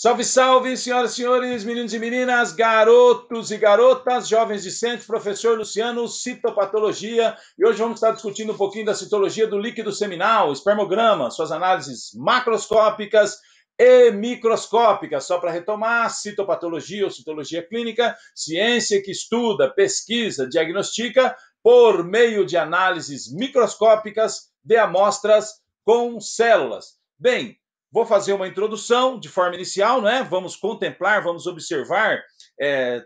Salve, salve, senhoras e senhores, meninos e meninas, garotos e garotas, jovens discentes, professor Luciano, citopatologia. E hoje vamos estar discutindo um pouquinho da citologia do líquido seminal, espermograma, suas análises macroscópicas e microscópicas. Só para retomar, citopatologia ou citologia clínica, ciência que estuda, pesquisa, diagnostica por meio de análises microscópicas de amostras com células. Bem, vou fazer uma introdução de forma inicial, né? Vamos contemplar, vamos observar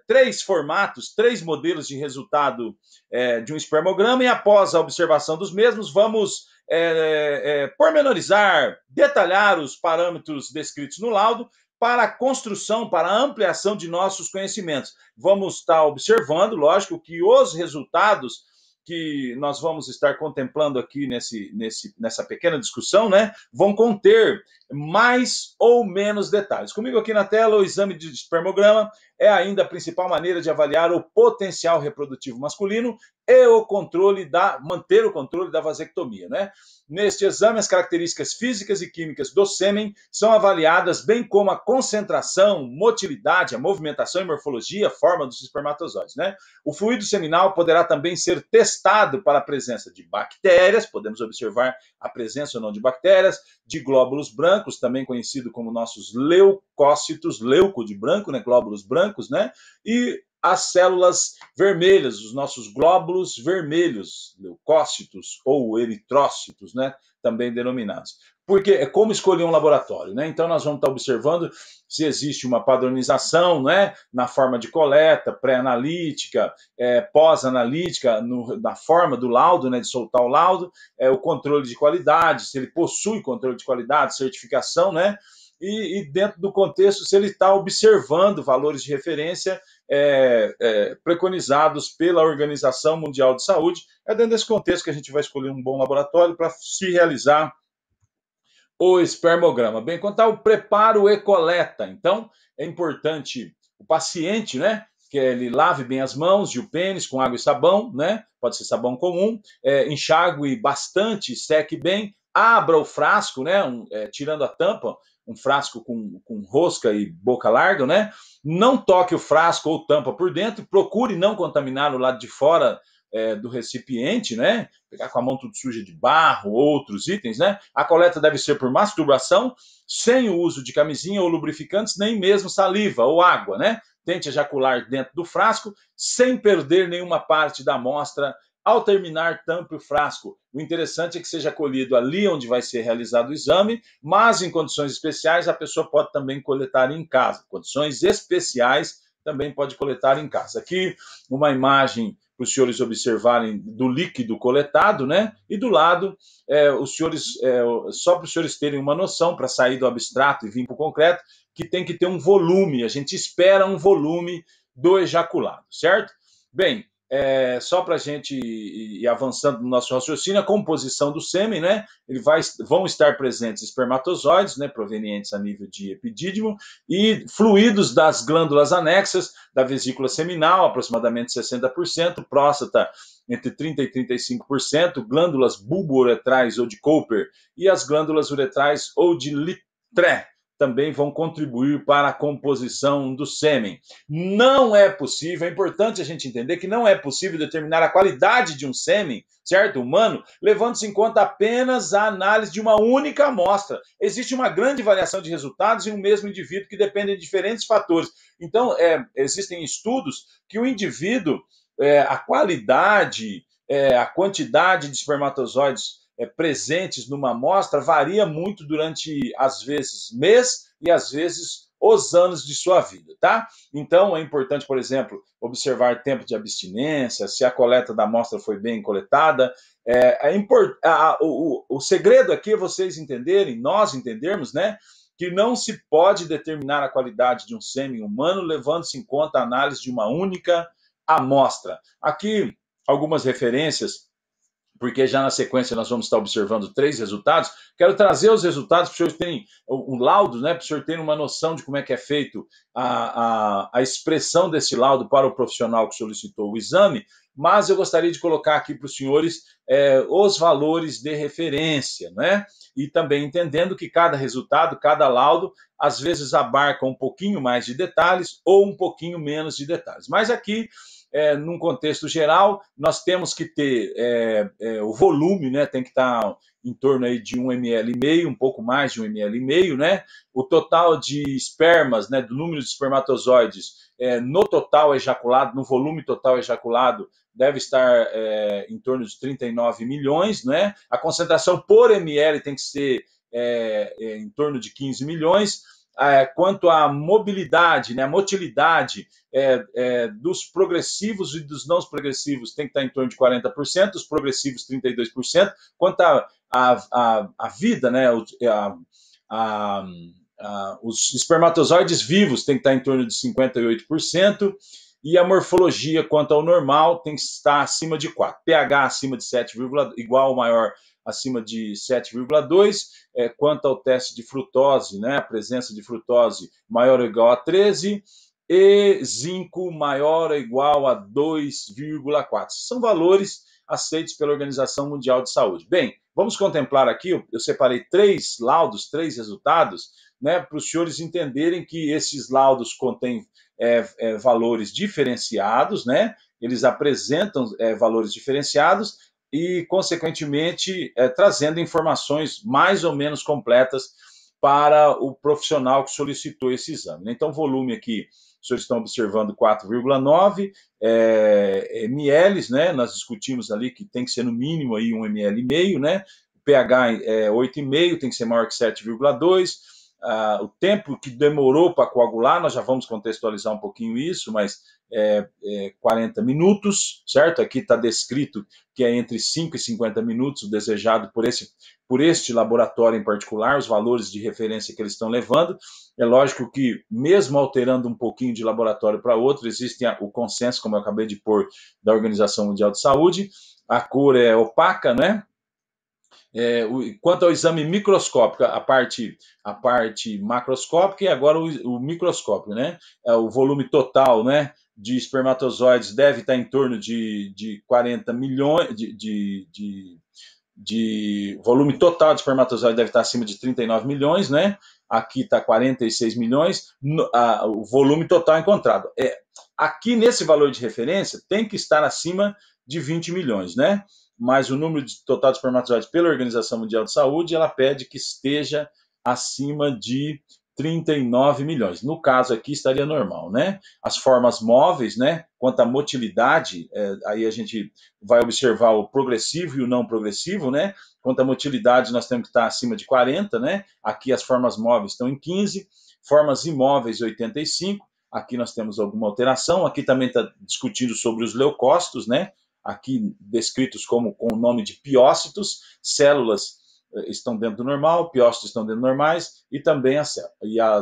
três formatos, três modelos de resultado de um espermograma e após a observação dos mesmos, vamos pormenorizar, detalhar os parâmetros descritos no laudo para a construção, para a ampliação de nossos conhecimentos. Vamos estar observando, lógico, que os resultados que nós vamos estar contemplando aqui nessa pequena discussão, né, vão conter mais ou menos detalhes. Comigo aqui na tela, o exame de espermograma é ainda a principal maneira de avaliar o potencial reprodutivo masculino e manter o controle da vasectomia, né? Neste exame, as características físicas e químicas do sêmen são avaliadas, bem como a concentração, motilidade, a movimentação e morfologia, a forma dos espermatozoides, né? O fluido seminal poderá também ser testado para a presença de bactérias, podemos observar a presença ou não de bactérias, de glóbulos brancos, também conhecido como nossos leucócitos, leuco de branco, né? Glóbulos brancos, né? E as células vermelhas, os nossos glóbulos vermelhos, leucócitos ou eritrócitos, né? Também denominados. Porque é como escolher um laboratório, né? Então nós vamos estar observando se existe uma padronização, né? Na forma de coleta, pré-analítica, pós-analítica, na forma do laudo, né? De soltar o laudo, o controle de qualidade, se ele possui controle de qualidade, certificação, né? E dentro do contexto, se ele está observando valores de referência preconizados pela Organização Mundial de Saúde. É dentro desse contexto que a gente vai escolher um bom laboratório para se realizar o espermograma. Bem, quanto ao preparo e coleta, então, é importante o paciente, né, que ele lave bem as mãos e o pênis com água e sabão, né, pode ser sabão comum, enxague bastante, seque bem, abra o frasco, né, tirando a tampa, um frasco com rosca e boca larga, né, não toque o frasco ou tampa por dentro, procure não contaminar o lado de fora do recipiente, né? Pegar com a mão tudo suja de barro, outros itens, né? A coleta deve ser por masturbação, sem o uso de camisinha ou lubrificantes, nem mesmo saliva ou água, né? Tente ejacular dentro do frasco, sem perder nenhuma parte da amostra. Ao terminar, tampe o frasco. O interessante é que seja colhido ali onde vai ser realizado o exame, mas em condições especiais a pessoa pode também coletar em casa. Condições especiais também pode coletar em casa. Aqui uma imagem para os senhores observarem do líquido coletado, né? E do lado, os senhores, só para os senhores terem uma noção, para sair do abstrato e vir para o concreto, que tem que ter um volume, a gente espera um volume do ejaculado, certo? Bem, só para a gente ir avançando no nosso raciocínio, a composição do sêmen, né? Vão estar presentes espermatozoides, né? Provenientes a nível de epidídimo, e fluidos das glândulas anexas da vesícula seminal, aproximadamente 60%, próstata entre 30% e 35%, glândulas bulbo-uretrais ou de Cooper e as glândulas uretrais ou de Littré também vão contribuir para a composição do sêmen. Não é possível, é importante a gente entender que não é possível determinar a qualidade de um sêmen, certo, humano, levando-se em conta apenas a análise de uma única amostra. Existe uma grande variação de resultados em um mesmo indivíduo que dependem de diferentes fatores. Então, existem estudos que o indivíduo, a qualidade, a quantidade de espermatozoides presentes numa amostra varia muito durante, às vezes, mês e, às vezes, os anos de sua vida, tá? Então, é importante, por exemplo, observar tempo de abstinência, se a coleta da amostra foi bem coletada. O segredo aqui é vocês entenderem, nós entendermos, né, que não se pode determinar a qualidade de um sêmen humano levando-se em conta a análise de uma única amostra. Aqui, algumas referências, porque já na sequência nós vamos estar observando três resultados. Quero trazer os resultados para os senhores terem um laudo, né, para os senhores terem uma noção de como é que é feito a expressão desse laudo para o profissional que solicitou o exame, mas eu gostaria de colocar aqui para os senhores os valores de referência, né? E também entendendo que cada resultado, cada laudo, às vezes abarca um pouquinho mais de detalhes ou um pouquinho menos de detalhes. Mas aqui, num contexto geral, nós temos que ter o volume, né? Tem que estar em torno aí de 1,5 ml, um pouco mais de 1,5 ml, né? O total de espermas, né? Do número de espermatozoides no total ejaculado, no volume total ejaculado, deve estar em torno de 39 milhões, né? A concentração por ml tem que ser em torno de 15 milhões. Quanto à mobilidade, né, a motilidade dos progressivos e dos não progressivos tem que estar em torno de 40%, os progressivos 32%. Quanto à vida, né, os espermatozoides vivos tem que estar em torno de 58%, e a morfologia quanto ao normal tem que estar acima de 4. pH acima de 7, igual ou maior acima de 7,2. Quanto ao teste de frutose, né, a presença de frutose maior ou igual a 13, e zinco maior ou igual a 2,4. São valores aceitos pela Organização Mundial de Saúde. Bem, vamos contemplar aqui, eu separei 3 laudos, 3 resultados, né, para os senhores entenderem que esses laudos contêm valores diferenciados, né? Eles apresentam valores diferenciados e, consequentemente, trazendo informações mais ou menos completas para o profissional que solicitou esse exame. Então, volume aqui, os senhores estão observando 4,9 ml, né? Nós discutimos ali que tem que ser no mínimo aí 1,5 ml, né? O pH é 8,5, tem que ser maior que 7,2. O tempo que demorou para coagular, nós já vamos contextualizar um pouquinho isso, mas 40 minutos, certo? Aqui está descrito que é entre 5 e 50 minutos o desejado por este laboratório em particular, os valores de referência que eles estão levando. É lógico que, mesmo alterando um pouquinho de laboratório para outro, existe o consenso, como eu acabei de pôr, da Organização Mundial de Saúde. A cor é opaca, né? Quanto ao exame microscópico, a parte macroscópica e agora o microscópio, né? O volume total, né, de espermatozoides deve estar em torno de 40 milhões, de volume total de espermatozoides deve estar acima de 39 milhões, né? Aqui está 46 milhões, o volume total encontrado. Aqui nesse valor de referência tem que estar acima de 20 milhões, né? Mas o número total de espermatozoides pela Organização Mundial de Saúde, ela pede que esteja acima de 39 milhões. No caso aqui estaria normal, né? As formas móveis, né? Quanto à motilidade, aí a gente vai observar o progressivo e o não progressivo, né? Quanto à motilidade, nós temos que estar acima de 40, né? Aqui as formas móveis estão em 15, formas imóveis 85. Aqui nós temos alguma alteração. Aqui também está discutindo sobre os leucócitos, né? Aqui descritos com o nome de piócitos, células estão dentro do normal, piócitos estão dentro do normais, e também as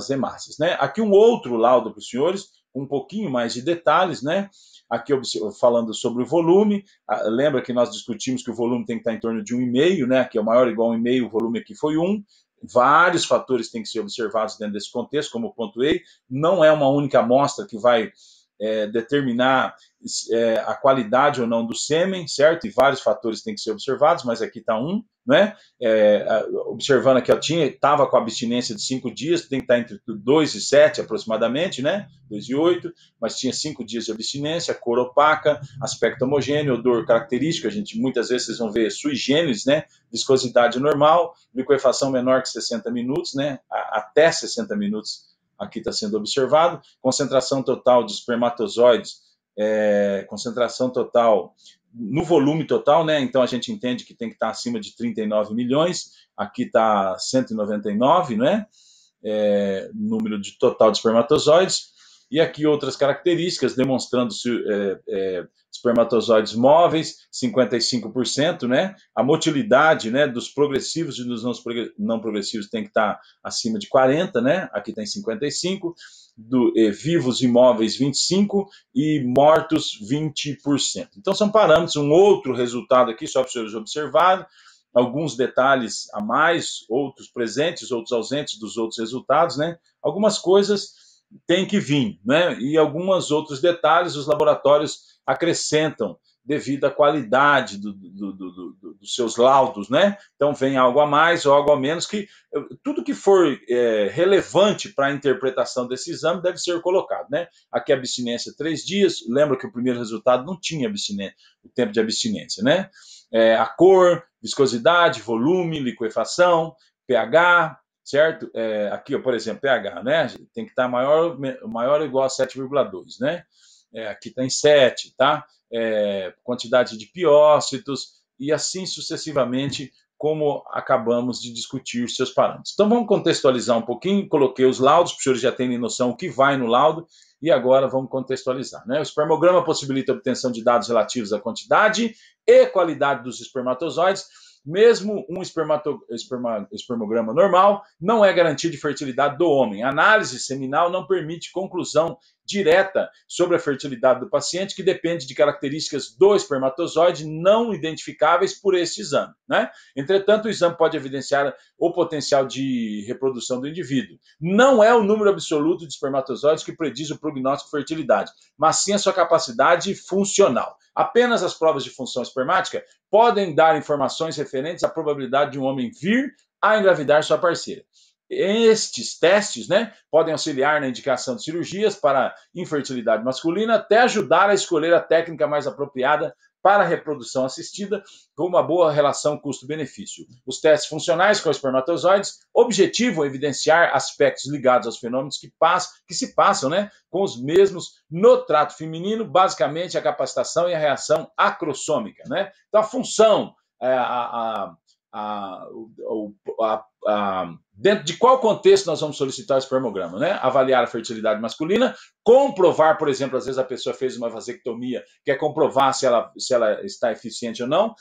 hemácias, né? Aqui um outro laudo para os senhores, um pouquinho mais de detalhes, né? Aqui falando sobre o volume, lembra que nós discutimos que o volume tem que estar em torno de 1,5, né? Aqui é o maior ou igual a 1,5, o volume aqui foi 1. Vários fatores têm que ser observados dentro desse contexto, como eu pontuei. Não é uma única amostra que vai determinar a qualidade ou não do sêmen, certo? E vários fatores têm que ser observados, mas aqui está um, né? Observando aqui, estava com abstinência de 5 dias, tem que estar entre 2 e 7 aproximadamente, né? 2 e 8, mas tinha 5 dias de abstinência, cor opaca, aspecto homogêneo, odor característico, muitas vezes vocês vão ver sui generis, né? Viscosidade normal, liquefação menor que 60 minutos, né? Até 60 minutos aqui está sendo observado, concentração total de espermatozoides, concentração total no volume total, né? Então a gente entende que tem que estar acima de 39 milhões, aqui está 199, né? Número de total de espermatozoides, e aqui outras características demonstrando espermatozoides móveis, 55%, né? A motilidade, né, dos progressivos e dos não progressivos tem que estar acima de 40, né? Aqui está em 55, vivos e móveis 25 e mortos 20%. Então são parâmetros, um outro resultado aqui, só para os senhores observarem, alguns detalhes a mais, outros presentes, outros ausentes dos outros resultados, né? Algumas coisas têm que vir, né? E alguns outros detalhes os laboratórios acrescentam devido à qualidade dos seus laudos, né? Então vem algo a mais ou algo a menos, que tudo que for relevante para a interpretação desse exame deve ser colocado, né? Aqui a abstinência 3 dias, lembra que o primeiro resultado não tinha abstinência, o tempo de abstinência, né? A cor, viscosidade, volume, liquefação, pH, certo? Aqui, por exemplo, pH, né? Tem que estar maior ou igual a 7,2, né? Aqui está em 7, tá? Quantidade de piócitos e assim sucessivamente, como acabamos de discutir os seus parâmetros. Então vamos contextualizar um pouquinho, coloquei os laudos, para os senhores já terem noção o que vai no laudo, e agora vamos contextualizar, né? O espermograma possibilita a obtenção de dados relativos à quantidade e qualidade dos espermatozoides. Mesmo um espermograma normal não é garantia de fertilidade do homem. A análise seminal não permite conclusão direta sobre a fertilidade do paciente, que depende de características do espermatozoide não identificáveis por este exame, né? Entretanto, o exame pode evidenciar o potencial de reprodução do indivíduo. Não é o número absoluto de espermatozoides que prediz o prognóstico de fertilidade, mas sim a sua capacidade funcional. Apenas as provas de função espermática podem dar informações referentes à probabilidade de um homem vir a engravidar sua parceira. Estes testes, né, podem auxiliar na indicação de cirurgias para infertilidade masculina, até ajudar a escolher a técnica mais apropriada para a reprodução assistida, com uma boa relação custo-benefício. Os testes funcionais com espermatozoides objetivam evidenciar aspectos ligados aos fenômenos que se passam, né, com os mesmos no trato feminino, basicamente a capacitação e a reação acrossômica, né? Então a função, dentro de qual contexto nós vamos solicitar o espermograma, né? Avaliar a fertilidade masculina, comprovar, por exemplo, às vezes a pessoa fez uma vasectomia, quer comprovar se ela está eficiente ou não.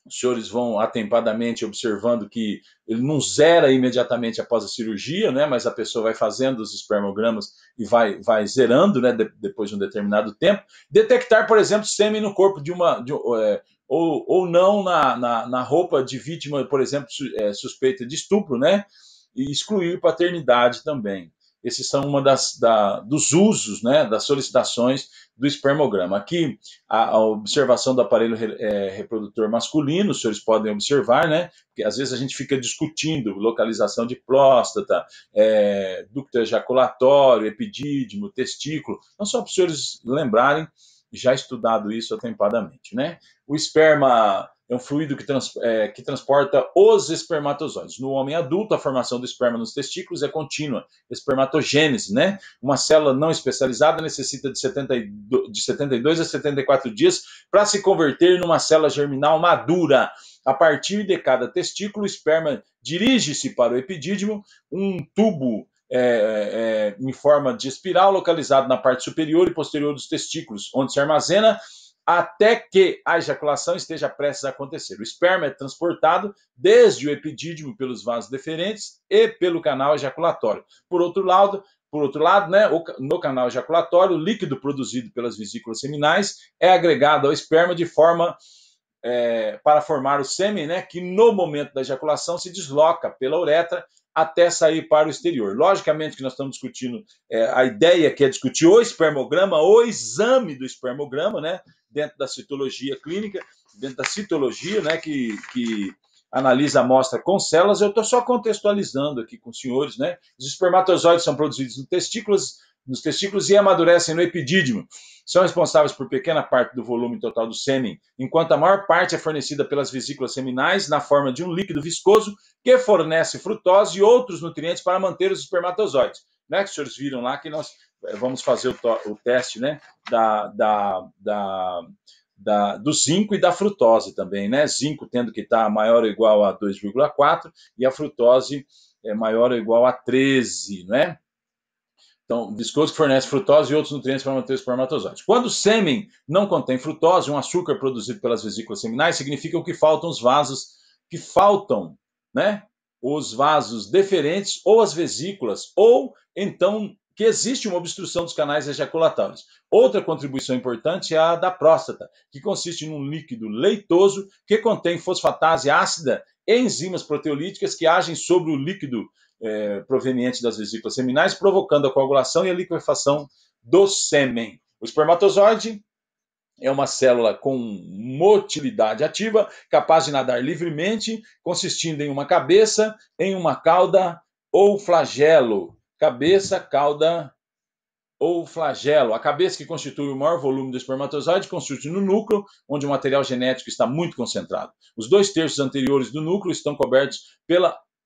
Os senhores vão atempadamente observando que ele não zera imediatamente após a cirurgia, né? Mas a pessoa vai fazendo os espermogramas e vai zerando, né? Depois de um determinado tempo. Detectar, por exemplo, sêmen no corpo ou não na roupa de vítima, por exemplo, suspeita de estupro, né? E excluir paternidade também. Esses são uma dos usos, né, das solicitações do espermograma. Aqui, a observação do aparelho reprodutor masculino, os senhores podem observar, né? Porque às vezes a gente fica discutindo localização de próstata, ducto ejaculatório, epidídimo, testículo. Então, só para os senhores lembrarem, já estudado isso atempadamente, né? O esperma é um fluido que transporta os espermatozoides. No homem adulto, a formação do esperma nos testículos é contínua, espermatogênese, né? Uma célula não especializada necessita de 72 a 74 dias para se converter numa célula germinal madura. A partir de cada testículo, o esperma dirige-se para o epidídimo, um tubo em forma de espiral localizado na parte superior e posterior dos testículos, onde se armazena até que a ejaculação esteja prestes a acontecer. O esperma é transportado desde o epidídimo pelos vasos deferentes e pelo canal ejaculatório. Por outro lado, né, no canal ejaculatório, o líquido produzido pelas vesículas seminais é agregado ao esperma de forma para formar o sêmen, né, que no momento da ejaculação se desloca pela uretra até sair para o exterior. Logicamente que nós estamos discutindo, a ideia que é discutir o espermograma, o exame do espermograma, né, dentro da citologia clínica, dentro da citologia, né, que analisa a amostra com células. Eu estou só contextualizando aqui com os senhores, né? Os espermatozoides são produzidos nos testículos e amadurecem no epidídimo. São responsáveis por pequena parte do volume total do sêmen, enquanto a maior parte é fornecida pelas vesículas seminais na forma de um líquido viscoso que fornece frutose e outros nutrientes para manter os espermatozoides. Né, que os senhores viram lá que nós vamos fazer o teste, né, do zinco e da frutose também, né? Zinco tendo que estar maior ou igual a 2,4 e a frutose maior ou igual a 13, né? Então, viscoso que fornece frutose e outros nutrientes para manter os espermatozoides. Quando o sêmen não contém frutose, um açúcar produzido pelas vesículas seminais, significa que faltam os vasos, né? Os vasos deferentes ou as vesículas, ou então que existe uma obstrução dos canais ejaculatórios. Outra contribuição importante é a da próstata, que consiste num líquido leitoso que contém fosfatase ácida e enzimas proteolíticas que agem sobre o líquido proveniente das vesículas seminais, provocando a coagulação e a liquefação do sêmen. O espermatozoide É uma célula com motilidade ativa, capaz de nadar livremente, consistindo em uma cabeça, em uma cauda ou flagelo. Cabeça, cauda ou flagelo. A cabeça, que constitui o maior volume do espermatozoide, consiste no núcleo, onde o material genético está muito concentrado. Os 2/3 anteriores do núcleo estão cobertos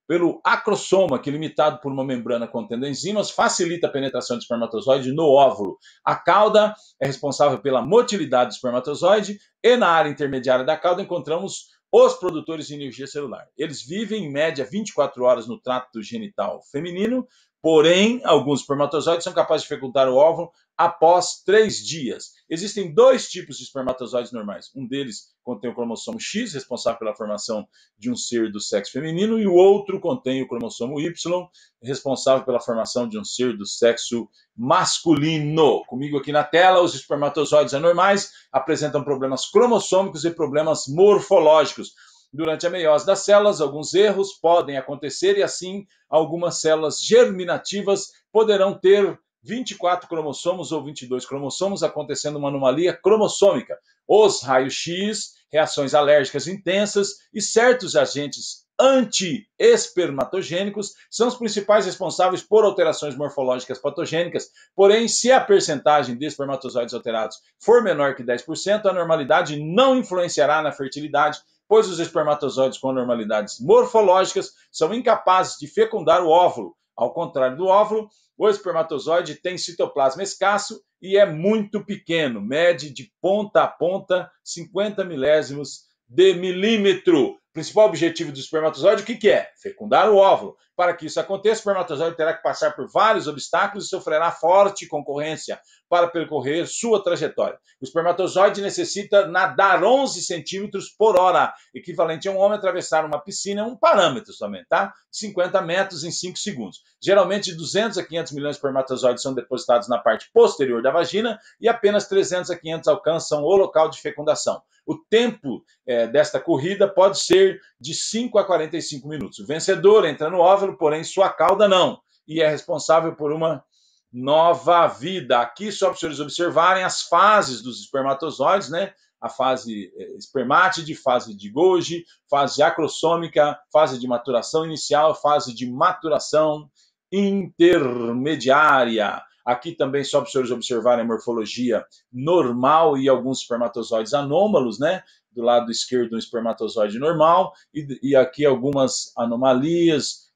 pelo acrossoma, que, limitado por uma membrana contendo enzimas, facilita a penetração do espermatozoide no óvulo. A cauda é responsável pela motilidade do espermatozoide e, na área intermediária da cauda, encontramos os produtores de energia celular. Eles vivem, em média, 24 horas no trato genital feminino. Porém, alguns espermatozoides são capazes de fecundar o óvulo após 3 dias. Existem 2 tipos de espermatozoides normais. Um deles contém o cromossomo X, responsável pela formação de um ser do sexo feminino, e o outro contém o cromossomo Y, responsável pela formação de um ser do sexo masculino. Comigo aqui na tela, os espermatozoides anormais apresentam problemas cromossômicos e problemas morfológicos. Durante a meiose das células, alguns erros podem acontecer e, assim, algumas células germinativas poderão ter 24 cromossomos ou 22 cromossomos, acontecendo uma anomalia cromossômica. Os raios-x, reações alérgicas intensas e certos agentes anti-espermatogênicos são os principais responsáveis por alterações morfológicas patogênicas. Porém, se a percentagem de espermatozoides alterados for menor que 10%, a normalidade não influenciará na fertilidade, pois os espermatozoides com anormalidades morfológicas são incapazes de fecundar o óvulo. Ao contrário do óvulo, o espermatozoide tem citoplasma escasso e é muito pequeno, mede de ponta a ponta 50 milésimos de milímetro. O principal objetivo do espermatozoide, o que é? Fecundar o óvulo. Para que isso aconteça, o espermatozoide terá que passar por vários obstáculos e sofrerá forte concorrência para percorrer sua trajetória. O espermatozoide necessita nadar 11 centímetros por hora, equivalente a um homem atravessar uma piscina, um parâmetro somente, tá? 50 metros em 5 segundos. Geralmente, de 200 a 500 milhões de espermatozoides são depositados na parte posterior da vagina e apenas 300 a 500 alcançam o local de fecundação. O tempo desta corrida pode ser de 5 a 45 minutos. O vencedor entra no óvulo, porém sua cauda não, e é responsável por uma nova vida. Aqui, só para os senhores observarem as fases dos espermatozoides, né? A fase espermátide, fase de Golgi, fase acrossômica, fase de maturação inicial, fase de maturação intermediária. Aqui também, só para os senhores observarem a morfologia normal e alguns espermatozoides anômalos, né? Do lado esquerdo, um espermatozoide normal, e aqui algumas anomalias,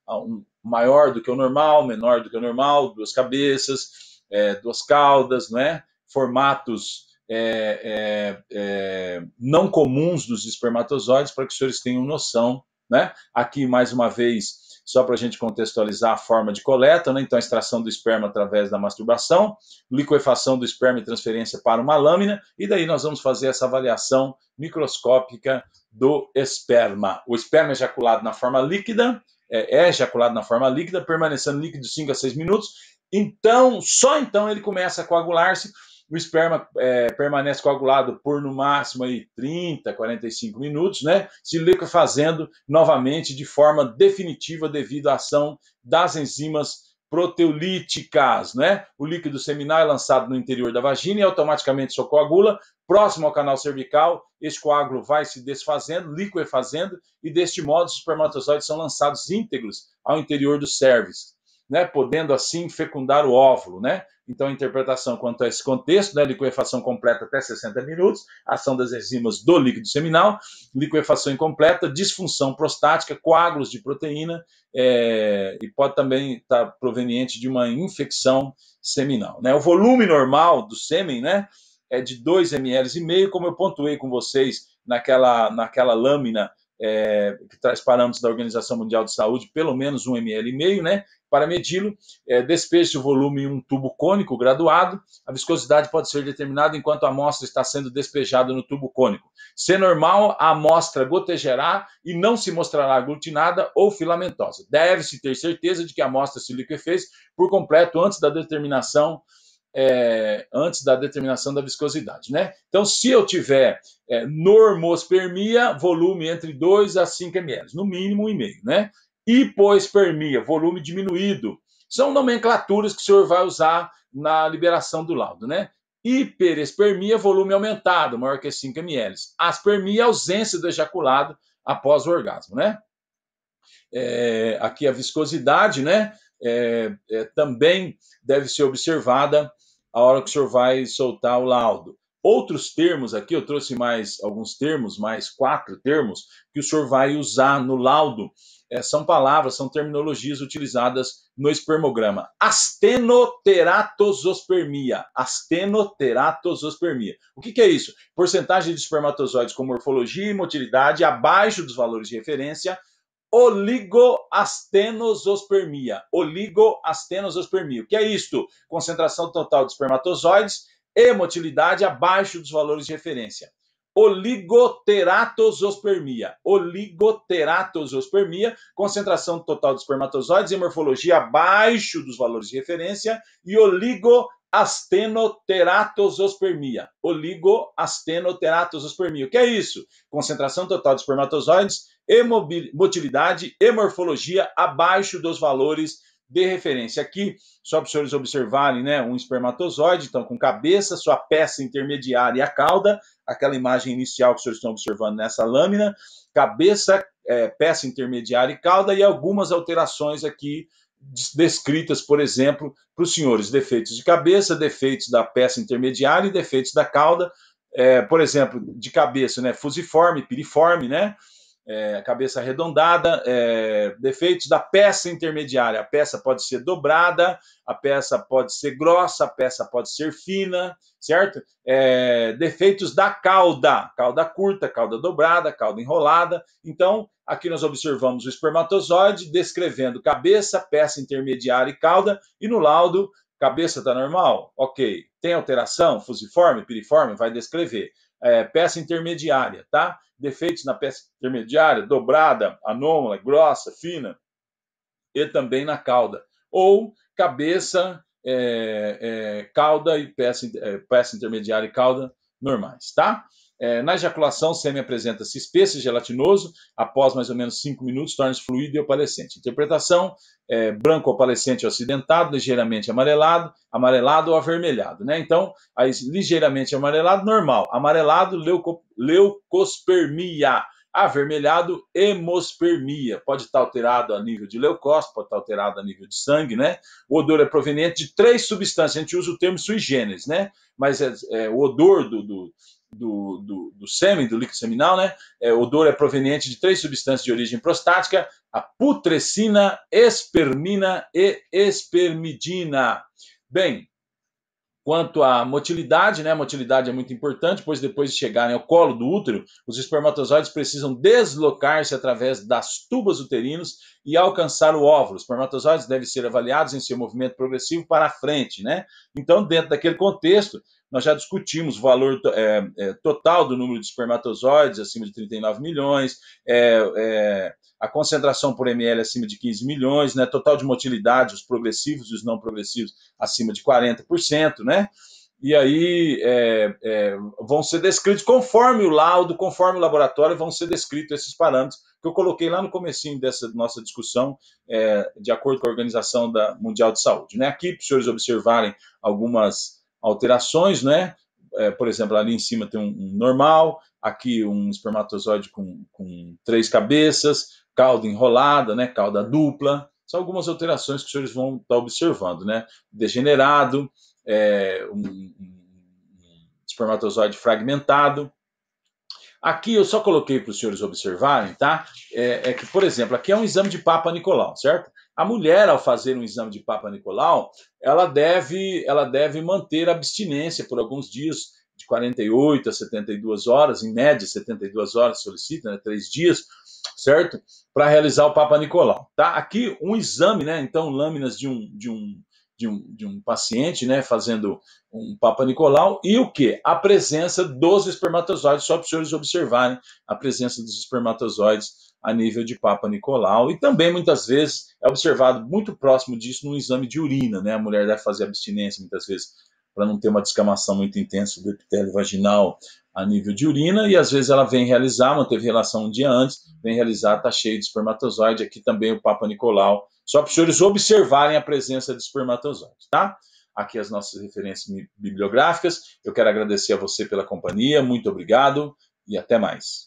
maior do que o normal, menor do que o normal, 2 cabeças, 2 caudas, né? Formatos não comuns dos espermatozoides, para que os senhores tenham noção, né? Aqui, mais uma vez, só para a gente contextualizar a forma de coleta, né? Então, a extração do esperma através da masturbação, liquefação do esperma e transferência para uma lâmina, e daí nós vamos fazer essa avaliação microscópica do esperma. O esperma é ejaculado na forma líquida, permanecendo líquido 5 a 6 minutos. Então, só então ele começa a coagular-se. O esperma permanece coagulado por no máximo aí 30, 45 minutos, né? Se liquefazendo novamente de forma definitiva devido à ação das enzimas proteolíticas, né? O líquido seminal é lançado no interior da vagina e automaticamente só coagula. Próximo ao canal cervical, este coágulo vai se desfazendo, liquefazendo, e deste modo os espermatozoides são lançados íntegros ao interior do cérvix, né? Podendo assim fecundar o óvulo, né? Então, a interpretação quanto a esse contexto, né? Liquefação completa até 60 minutos, ação das enzimas do líquido seminal, liquefação incompleta, disfunção prostática, coágulos de proteína, e pode também estar proveniente de uma infecção seminal, né? O volume normal do sêmen, né, é de 2,5 ml, como eu pontuei com vocês naquela lâmina que traz parâmetros da Organização Mundial de Saúde, pelo menos 1,5 ml, né? Para medi-lo, despeje o volume em um tubo cônico graduado. A viscosidade pode ser determinada enquanto a amostra está sendo despejada no tubo cônico. Se normal, a amostra gotejará e não se mostrará aglutinada ou filamentosa. Deve-se ter certeza de que a amostra se liquefez por completo antes da determinação da viscosidade, né? Então, se eu tiver normospermia, volume entre 2 a 5 ml, no mínimo 1,5, né? Hipoespermia, volume diminuído. São nomenclaturas que o senhor vai usar na liberação do laudo, né? Hiperespermia, volume aumentado, maior que 5 ml. Aspermia, ausência do ejaculado após o orgasmo, né? Aqui a viscosidade, né? Também deve ser observada a hora que o senhor vai soltar o laudo. Outros termos aqui, eu trouxe mais alguns termos, mais 4 termos, que o senhor vai usar no laudo. São palavras, são terminologias utilizadas no espermograma. Astenoteratosospermia. Astenoteratosospermia. O que é isso? Porcentagem de espermatozoides com morfologia e motilidade abaixo dos valores de referência. Oligoastenosospermia. Oligoastenosospermia. O que é isto? Concentração total de espermatozoides e motilidade abaixo dos valores de referência. Oligoteratosospermia. Oligoteratosospermia, concentração total de espermatozoides e morfologia abaixo dos valores de referência. E oligoastenoteratosospermia. Oligoastenoteratosospermia. O que é isso? Concentração total de espermatozoides e motilidade e morfologia abaixo dos valores de referência. Aqui, só para os senhores observarem, né, um espermatozoide, então com cabeça, sua peça intermediária e a cauda, aquela imagem inicial que os senhores estão observando nessa lâmina, cabeça, peça intermediária e cauda, e algumas alterações aqui descritas, por exemplo, para os senhores, defeitos de cabeça, defeitos da peça intermediária e defeitos da cauda, por exemplo, de cabeça, né, fusiforme, piriforme, né, cabeça arredondada, defeitos da peça intermediária. A peça pode ser dobrada, a peça pode ser grossa, a peça pode ser fina, certo? Defeitos da cauda, cauda curta, cauda dobrada, cauda enrolada. Então, aqui nós observamos o espermatozoide descrevendo cabeça, peça intermediária e cauda, e no laudo, cabeça está normal? Ok. Tem alteração? Fusiforme, piriforme? Vai descrever. Peça intermediária, tá? Defeitos na peça intermediária, dobrada, anômala, grossa, fina, e também na cauda. Ou cabeça, cauda e peça intermediária e cauda normais, tá? Na ejaculação, o sêmen apresenta-se espesso e gelatinoso, após mais ou menos 5 minutos, torna-se fluido e opalescente. Interpretação, branco opalescente ou acidentado, ligeiramente amarelado, amarelado ou avermelhado, né? Então, aí, ligeiramente amarelado, normal. Amarelado, leucospermia. Avermelhado, hemospermia. Pode estar alterado a nível de leucócito, pode estar alterado a nível de sangue, né? O odor é proveniente de 3 substâncias. A gente usa o termo sui generis, né? Mas o odor do sêmen, do líquido seminal, né? O odor é proveniente de 3 substâncias de origem prostática: a putrescina, espermina e espermidina. Bem, quanto à motilidade, né? A motilidade é muito importante, pois depois de chegarem ao colo do útero, os espermatozoides precisam deslocar-se através das tubas uterinos e alcançar o óvulo. Os espermatozoides devem ser avaliados em seu movimento progressivo para a frente, né? Então, dentro daquele contexto, nós já discutimos o valor total do número de espermatozoides, acima de 39 milhões, a concentração por ml acima de 15 milhões, né? Total de motilidade, os progressivos e os não progressivos acima de 40%, né? E aí vão ser descritos, conforme o laudo, conforme o laboratório, vão ser descritos esses parâmetros que eu coloquei lá no comecinho dessa nossa discussão, de acordo com a Organização Mundial de Saúde, né? Aqui, para os senhores observarem algumas alterações, né? Por exemplo, ali em cima tem um normal, aqui um espermatozoide com 3 cabeças, cauda enrolada, né? Cauda dupla. São algumas alterações que os senhores vão estar observando, né? Degenerado, um espermatozoide fragmentado. Aqui eu só coloquei para os senhores observarem, tá? Que, por exemplo, aqui é um exame de Papa Nicolau, certo? A mulher, ao fazer um exame de Papa Nicolau, ela deve manter abstinência por alguns dias, de 48 a 72 horas, em média 72 horas solicita, né? 3 dias, certo? Para realizar o Papa Nicolau, tá? Aqui um exame, né? Então, lâminas de um paciente, né, fazendo um Papa Nicolau, e o que? A presença dos espermatozoides, só para os senhores observarem a presença dos espermatozoides a nível de Papa Nicolau, e também muitas vezes é observado muito próximo disso no exame de urina, né? A mulher deve fazer abstinência muitas vezes para não ter uma descamação muito intensa do epitélio vaginal a nível de urina, e às vezes ela vem realizar, manteve relação um dia antes, vem realizar, está cheio de espermatozoide, aqui também o Papa Nicolau, só para os senhores observarem a presença de espermatozoides, tá? aqui as nossas referências bibliográficas. Eu quero agradecer a você pela companhia, muito obrigado e até mais.